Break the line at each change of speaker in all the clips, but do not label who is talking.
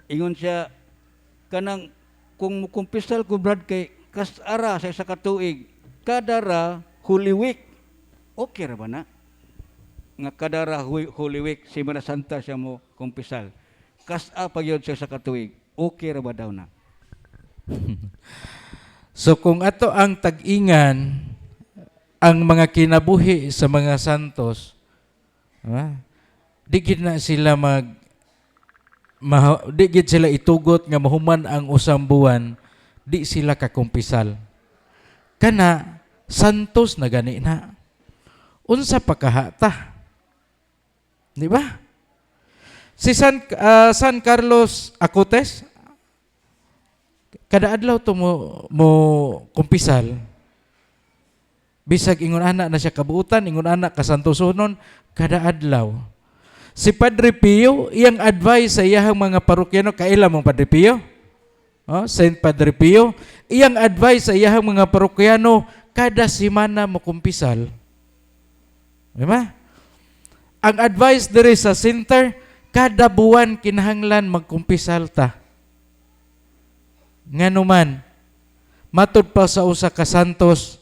ingon siya kanang kung mukumpisal ko brad kay kasara sa isa ka tuig kadara Holy Week. Okay ra ba na? Nga kadara Holy Week, Semana Santa siya mo kumpisal. Kasa pa yun sa isa ka tuig. Okay ra ba daw na?
So kung ato ang tag-ingan ang mga kinabuhi sa mga santos, di gid na sila di gid sila itugot nga mahuman ang usang buwan, di sila kakumpisal. Kana santos na gani na. Unsa pa kahata? Di ba? Si San Carlos Acutis, kada adlaw to mo kumpisal. Bisag ingon anak na siya kabuutan, ingon anak kasantosonon, kada adlaw. Si Padre Pio, iyang advice sa iyang mga parokyano, kaila mong Padre Pio? Saint Padre Pio, iyang advice sa iyang mga parokyano, kada semana mo kumpisal. Diba? Ang advice diri sa center, kada buwan kinahanglan magkumpisal ta. Nganuman, matud pa sa usa ka santos,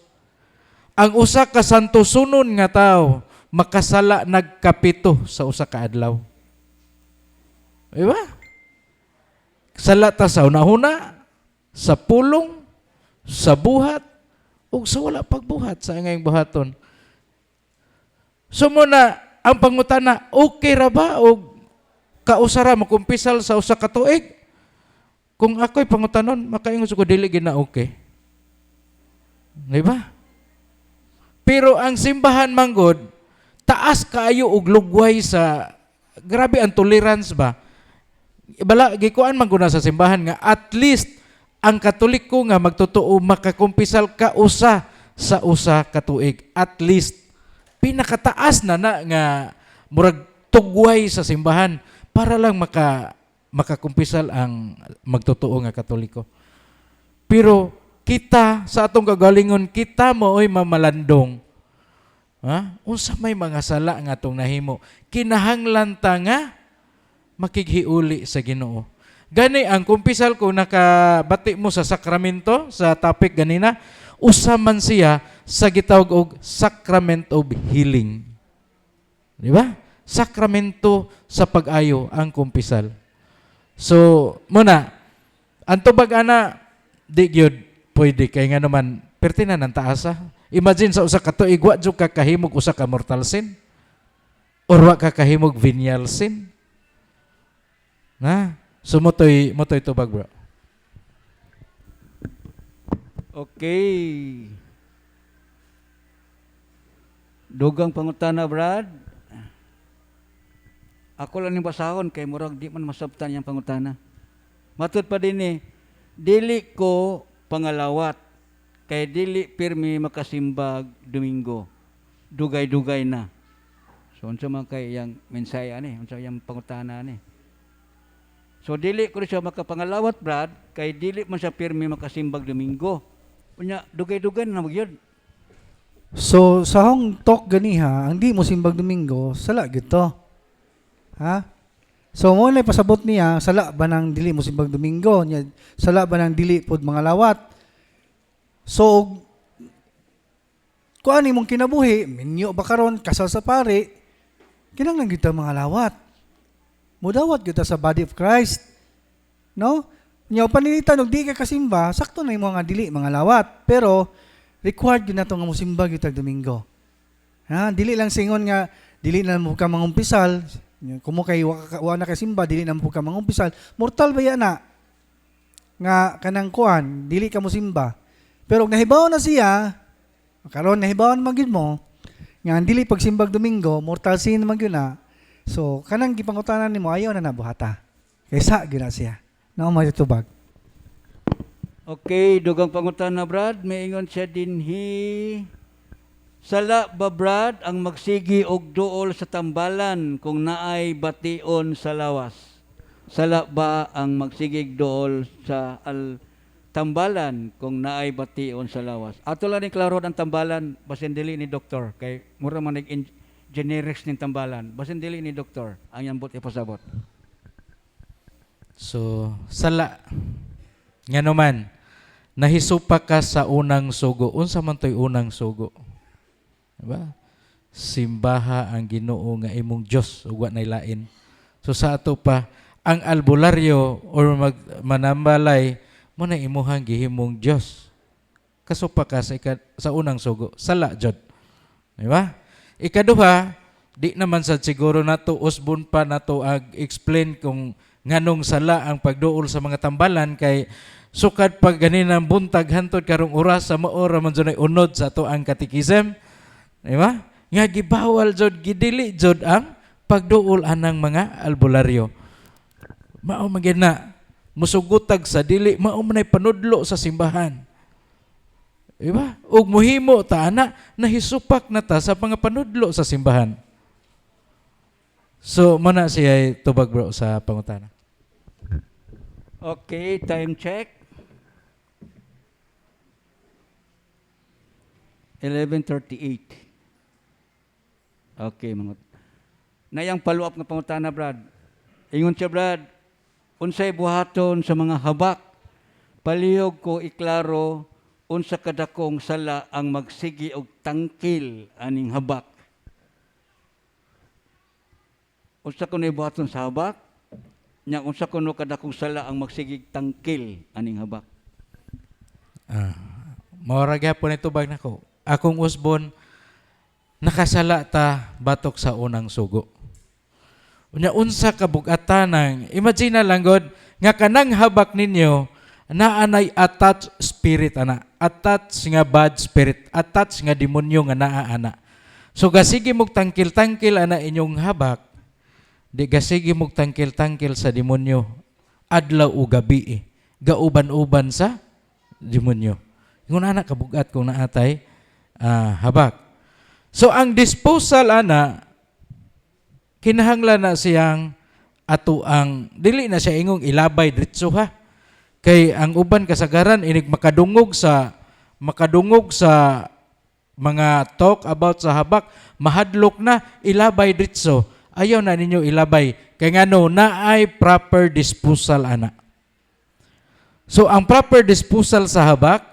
ang usa ka santosunon nga tao makasala nagkapito sa usa ka adlaw. Diba? Sala ta sa una-una, sa pulong, sa buhat, o sa wala pagbuhat sa ngayong buhaton. So muna, ang pangutana, okay ra ba o kausara makumpisal sa usa ka tuig? Kung ako'y pangutanon, makaingon ko dili gid na okay. Di ba? Pero ang simbahan manggod, taas kaayo og lugway sa grabe ang tolerance ba. Bala gikuan man guna sa simbahan nga at least ang Katoliko nga magtotoo makakumpisal ka usa sa usa ka tuig. At least pinakataas na nga murag tugway sa simbahan para lang makakumpisal ang magtotoo nga Katoliko. Pero kita sa atong kagalingon, kita mooy mamalandong. Unsa may mga sala nga atong nahimo, kinahanglan ta nga makighiuli sa Ginoo. Gani ang kumpisal ko nakabati mo sa sakramento sa topic ganina, usa man siya sa gitawag og sacrament of healing. Di ba? Sakramento sa pag-ayo ang kumpisal. So, muna, ang tubag ana, di gyud pwede kay nga naman pertinan ng taasa. Imagine sa usa ka tuig wa jud ka kahimog usa ka mortal sin or wa ka kahimog venial sin. So motoy tubag bro.
Okay. Dugang pangutana, Brad. Ako lang yung basahon kay murag di man masabtan yung pangutana. Matud pa din dili ko pangalawat kay dili pirmi makasimbag Domingo. Dugay-dugay na. So unsa man kay yang mensahe ani, unsa yang pangutana ani. So dili ko siya makapangalawat, Brad, kay dili man siya pirmi makasimbag Domingo. Unya dugay-dugay na magyud.
So sa hong talk ganiha, ang di mo simbag Domingo, sala gyud to. Ha? So mo na pasabot niya, sala ba nang dili mo simbag Domingo, nya sala ba nang dili pod mga lawat. So kuan imong kinabuhi, minyo ba karon kasal sa pare, kinahanglan gyud ta mga lawat. Mudawat gyud ta sa body of Christ. No? Nya panilitan og di ka kasimba, sakto na imong nga dili mga lawat, pero required gyud nato nga mosimba gyud tag Domingo. Ha, dili lang singon nga dili na mo ka mangumpisal, kumo kay wa na kasimba dili na mo ka mangumpisal. Mortal ba yan na? Nga kanang kuan, dili ka mosimba. Pero nahibaw na siya, karon nahibaw na magyud mo nga dili pagsimbag Domingo, mortal sin man gyud na. So kanang gipangutanan nimo ayaw na nabuhata. Kaysa gyud na siya. Nao mo tubag.
Okay, dugang pangutana, Brad, may ingon siya dinhi. Sala ba, Brad, ang magsigi og duol sa tambalan kung naay bation sa lawas? Sala ba ang magsigig duol sa tambalan kung naay bation sa lawas? Ato lang ni klaro ang tambalan, basin dili ni doktor, kay mura man generics ning tambalan, basin dili ni doktor, ang yambot ipasabot.
So, sala. Nga naman, nahisupa ka sa unang sugo. Unsa man to'y unang sugo? Diba? Simbaha ang Ginoo nga imong Dios ug wa nay lain. So sa ato pa ang albularyo or manambalay mo na imuhang gihimong Dios. Kasupa ka sa unang sugo. Sala jud. Di ba? Ikaduha, di naman sad siguro nato usbon pa nato ag explain kung nganong sala ang pagduol sa mga tambalan kay sukad pag ganinang buntag hantod karong oras sa maora man dunay unod sa ato ang katikism. Di ba? Nga gibawal jud gidili jud ang pagduol anang mga albularyo. Mao man gyud na musugutag sa dili mao man ay panudlo sa simbahan. Diba? Ug muhimo ta ana nahisupak na ta sa mga panudlo sa simbahan. So muna siya tubag bro sa pangutana.
Okay, time check. 11:38. Okay, mga nayang follow-up nga pangutana, Brad. Ingon siya, Brad, unsay buhaton sa mga habak, palihog ko iklaro, unsa kadakong sala ang magsigi og tangkil aning habak. Unsa kuno buhaton sa habak, nya unsa kuno kadakong sala ang magsigig tangkil aning habak.
Maura gyapon ito bag nako. Akong usbon nakasala ta batok sa unang sugo. Unya unsa kabug-atan ng imagine lang god nga kanang habak ninyo naanay attached spirit ana, attached nga bad spirit, attached nga demonyo nga naa ana. So gasigi mog tangkil-tangkil ana inyong habak, di gasigi mog tangkil-tangkil sa demonyo adlaw o gabi gauban-uban sa demonyo. Ingon ana kabugat kung naatay habak. So ang disposal ana kinahanglan na siyang ato ang dili na siya ingong ilabay diretso ha. Kay ang uban kasagaran inig makadungog sa mga talk about sa habak, mahadlok na ilabay diretso. Ayaw na ninyo ilabay kay ngano naay proper disposal ana. So ang proper disposal sa habak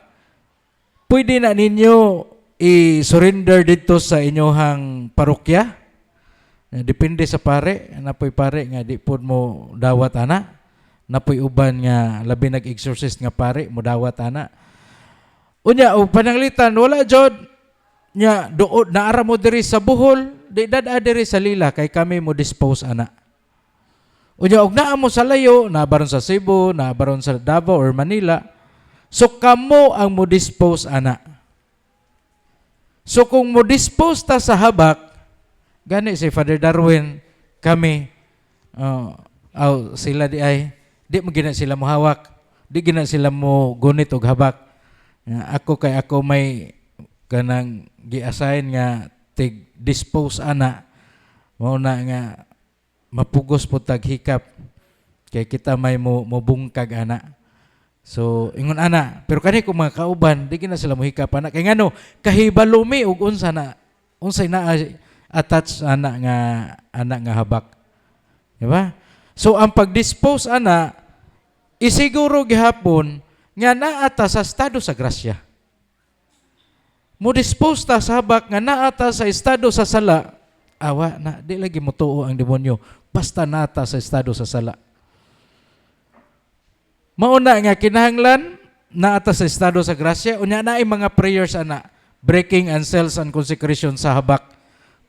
pwede na ninyo i-surrender dito sa inyohang parokya. Depende sa pare, napoy pare nga di pod mo dawat ana. Napoy uban nga labi nag-exorcist nga pare mo dawat ana. Unya og pananglitan wala jud nya duod naara mo diri sa Bohol, di dada diri sa Lila kay kami mo dispose ana. Unya og naa mo sa layo, nabaron sa Cebu, nabaron sa Davao or Manila. So kamo ang mo dispose ana. So kung mo dispose ta sa habak, gani si Father Darwin, kami, sila di mo gina sila mo hawak, di gina sila mo gunit og habak. Ako may kanang gi-assign nga tig-dispose ana, mauna nga mapugos po taghikap, kay kita may mo bungkag ana. So ingon ana, pero kani kung mga kauban di gina sila mohikap ana kay ngano kahibalumi ug unsay na attach ana nga habak. Di ba? So ang pag-dispose ana isiguro gihapon nga naa ta sa estado sa grasya. Mo dispose ta sa habak nga naa ta sa estado sa sala, awa na di lagi mo tuo ang demonyo basta naa ta sa estado sa sala. Mauna nga kinahanglan na ata sa estado sa grasya, unya na ay mga prayers ana, breaking and cells and consecration sa habak.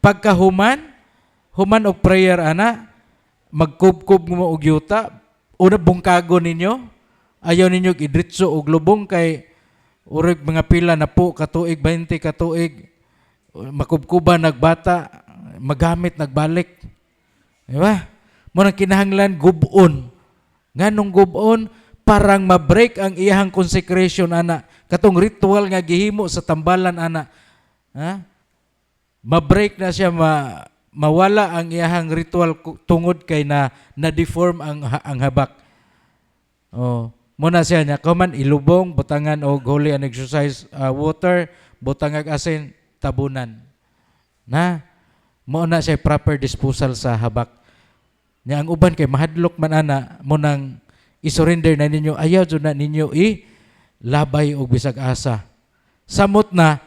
Pagkahuman og prayer ana, magkubkub mo og yuta, una bungkago ninyo, ayaw ninyo idritso og lubong kay ureg mga pila na po katuig, 20 katuig, makubkuban nagbata, magamit nagbalik. Di ba? Muna kinahanglan gubon. Nganong gubon? Parang ma-break ang iyahang consecration ana. Katong ritual nga gihimo sa tambalan ana. Ma-break na siya, mawala ang iyahang ritual tungod kay na-deform ang habak. Muna siya niya, kaman ilubong, butangan og holy and exercise water, butangag asin, tabunan. Muna siya proper disposal sa habak. Nya ang uban kay mahadlok man ana, munang i-surrender na ninyo, ayaw jud na ninyo labay og bisag asa. Samot na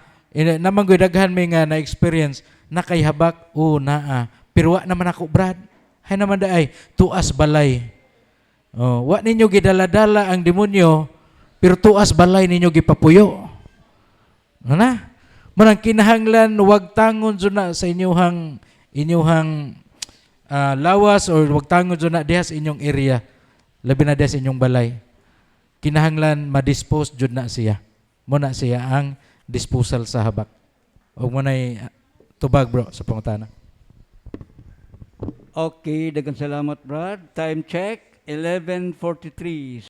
namang daghan may nga na experience na kay habak naa. Pero wa naman ako, Brad. Hay naman daay tuas balay. Wa ninyo gidala-dala ang demonyo, pero tuas balay ninyo gipapuyo. Na? Manang kinahanglan wag tangon jud na sa inyuhang lawas or wag tangon jud na diha sa inyong area. Labi na diha sa inyong balay. Kinahanglan ma-dispose jud na siya. Mo na siya ang disposal sa habak. Og mo nay tubag bro sa pangutana.
Okay, daghang salamat Brad. Time check 11:43.